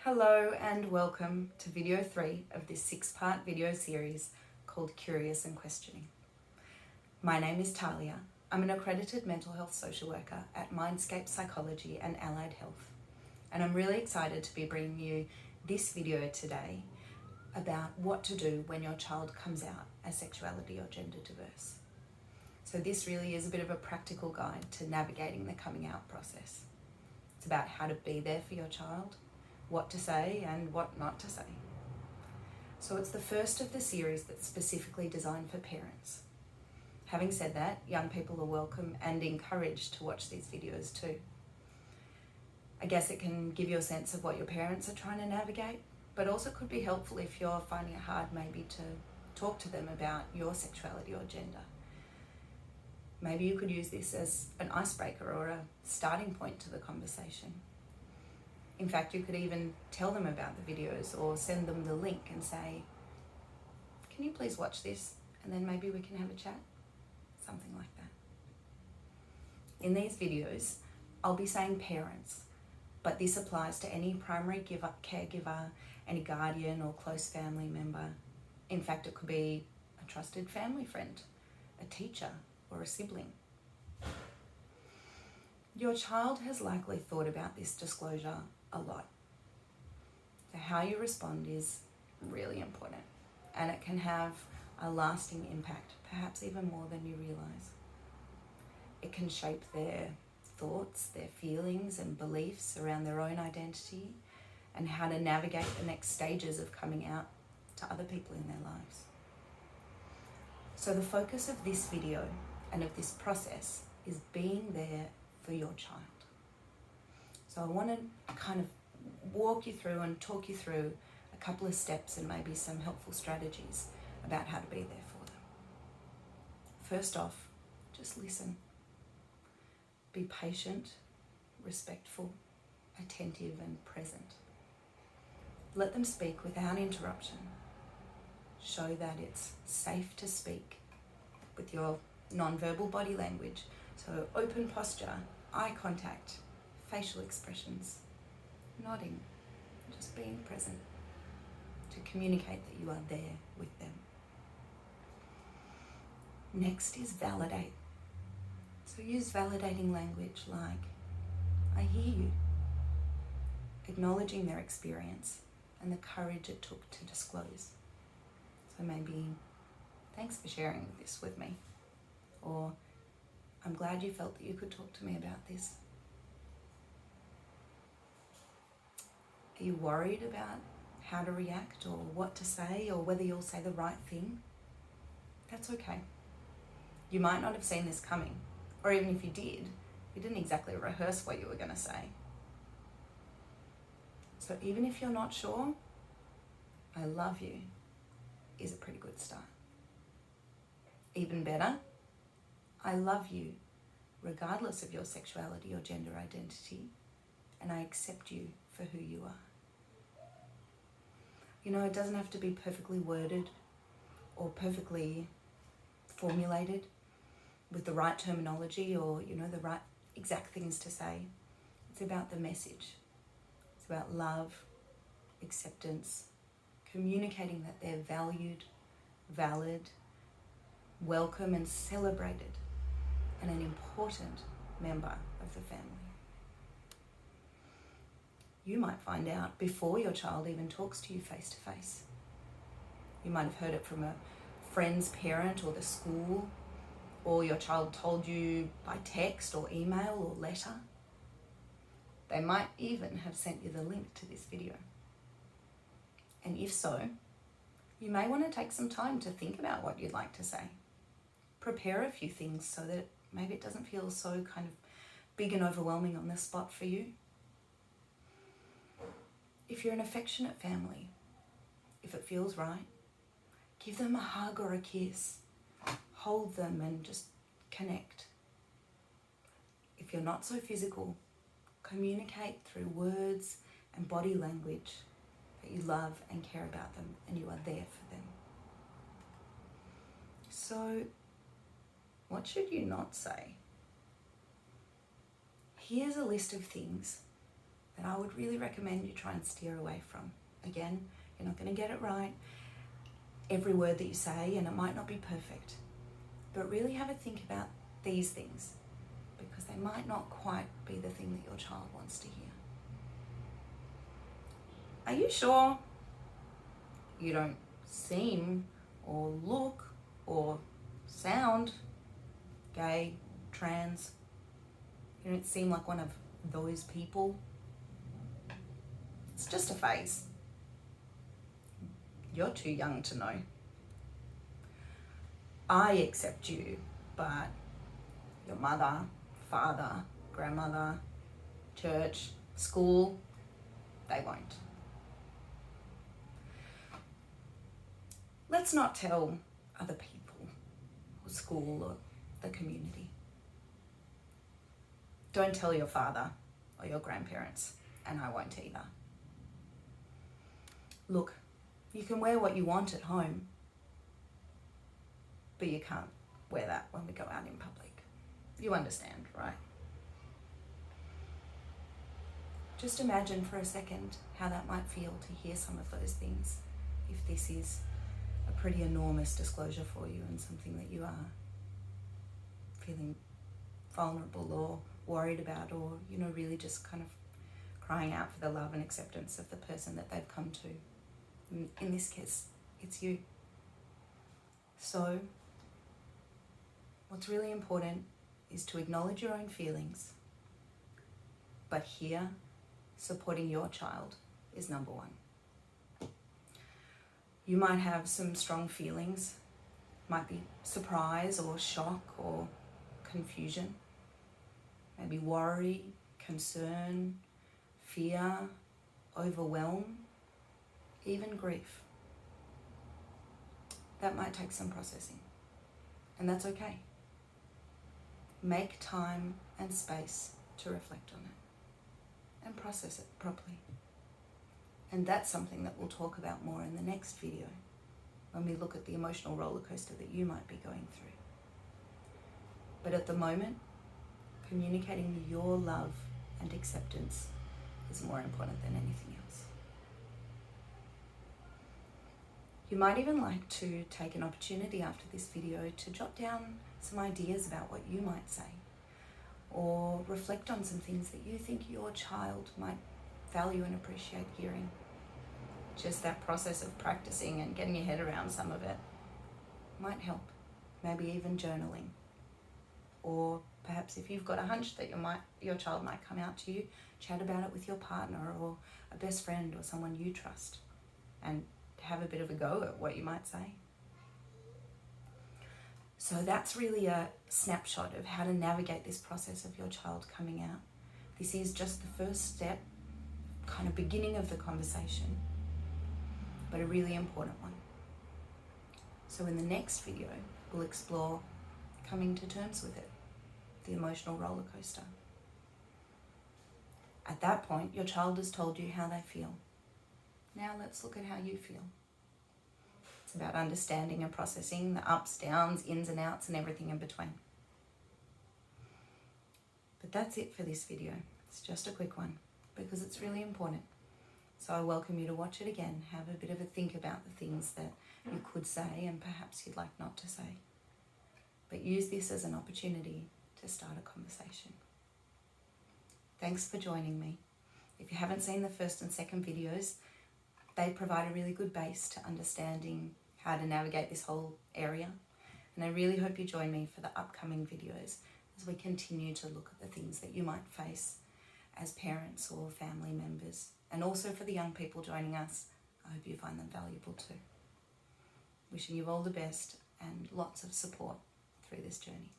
Hello and welcome to video 3 of this 6-part video series called Curious and Questioning. My name is Tahlia. I'm an accredited mental health social worker at Mindscape Psychology and Allied Health, and I'm really excited to be bringing you this video today about what to do when your child comes out as sexuality or gender diverse. So this really is a bit of a practical guide to navigating the coming out process. It's about how to be there for your child, what to say and what not to say. So it's the first of the series that's specifically designed for parents. Having said that, young people are welcome and encouraged to watch these videos too. I guess it can give you a sense of what your parents are trying to navigate, but also could be helpful if you're finding it hard maybe to talk to them about your sexuality or gender. Maybe you could use this as an icebreaker or a starting point to the conversation. In fact, you could even tell them about the videos or send them the link and say, can you please watch this? And then maybe we can have a chat. Something like that. In these videos, I'll be saying parents, but this applies to any primary caregiver, any guardian or close family member. In fact, it could be a trusted family friend, a teacher, or a sibling. Your child has likely thought about this disclosure a lot. So how you respond is really important, and it can have a lasting impact, perhaps even more than you realize. It can shape their thoughts, their feelings and beliefs around their own identity and how to navigate the next stages of coming out to other people in their lives. So the focus of this video and of this process is being there for your child. So I want to kind of walk you through and talk you through a couple of steps and maybe some helpful strategies about how to be there for them. First off, just listen. Be patient, respectful, attentive and present. Let them speak without interruption. Show that it's safe to speak with your non-verbal body language. So open posture, eye contact, facial expressions, nodding, just being present to communicate that you are there with them. Next is validate. So use validating language like, I hear you, acknowledging their experience and the courage it took to disclose. So maybe, thanks for sharing this with me, or I'm glad you felt that you could talk to me about this. Are you worried about how to react or what to say or whether you'll say the right thing? That's okay. You might not have seen this coming, or even if you did, you didn't exactly rehearse what you were going to say. So even if you're not sure, I love you is a pretty good start. Even better, I love you regardless of your sexuality or gender identity, and I accept you for who you are. You know, it doesn't have to be perfectly worded or perfectly formulated with the right terminology or, the right exact things to say. It's about the message. It's about love, acceptance, communicating that they're valued, valid, welcome and celebrated, and an important member of the family. You might find out before your child even talks to you face to face. You might have heard it from a friend's parent or the school, or your child told you by text or email or letter. They might even have sent you the link to this video. And if so, you may want to take some time to think about what you'd like to say. Prepare a few things so that maybe it doesn't feel so kind of big and overwhelming on the spot for you. If you're an affectionate family, if it feels right, give them a hug or a kiss. Hold them and just connect. If you're not so physical, communicate through words and body language that you love and care about them and you are there for them. So, what should you not say? Here's a list of things that I would really recommend you try and steer away from. Again, you're not going to get it right every word that you say, and it might not be perfect, but really have a think about these things, because they might not quite be the thing that your child wants to hear. Are you sure you don't seem or look or sound gay, trans? You don't seem like one of those people? It's just a phase. You're too young to know. I accept you, but your mother, father, grandmother, church, school, they won't. Let's not tell other people or school or the community. Don't tell your father or your grandparents, and I won't either. Look, you can wear what you want at home, but you can't wear that when we go out in public. You understand, right? Just imagine for a second how that might feel to hear some of those things, if this is a pretty enormous disclosure for you and something that you are feeling vulnerable or worried about, or really just kind of crying out for the love and acceptance of the person that they've come to. In this case, it's you. So what's really important is to acknowledge your own feelings, but here, supporting your child is number one. You might have some strong feelings, might be surprise or shock or confusion, maybe worry, concern, fear, overwhelm, even grief. That might take some processing, and that's okay. Make time and space to reflect on it and process it properly. And that's something that we'll talk about more in the next video, when we look at the emotional roller coaster that you might be going through. But at the moment, communicating your love and acceptance is more important than anything else. You might even like to take an opportunity after this video to jot down some ideas about what you might say, or reflect on some things that you think your child might value and appreciate hearing. Just that process of practicing and getting your head around some of it might help. Maybe even journaling. Or perhaps if you've got a hunch that your child might come out to you, chat about it with your partner or a best friend or someone you trust, and have a bit of a go at what you might say. So that's really a snapshot of how to navigate this process of your child coming out. This is just the first step, kind of beginning of the conversation, but a really important one. So in the next video, we'll explore coming to terms with it, the emotional roller coaster. At that point, your child has told you how they feel. Now let's look at how you feel. It's about understanding and processing the ups, downs, ins and outs, and everything in between. But that's it for this video. It's just a quick one, because it's really important. So I welcome you to watch it again, have a bit of a think about the things that you could say and perhaps you'd like not to say. But use this as an opportunity to start a conversation. Thanks for joining me. If you haven't seen the first and second videos, they provide a really good base to understanding how to navigate this whole area. And I really hope you join me for the upcoming videos as we continue to look at the things that you might face as parents or family members. And also for the young people joining us, I hope you find them valuable too. Wishing you all the best and lots of support through this journey.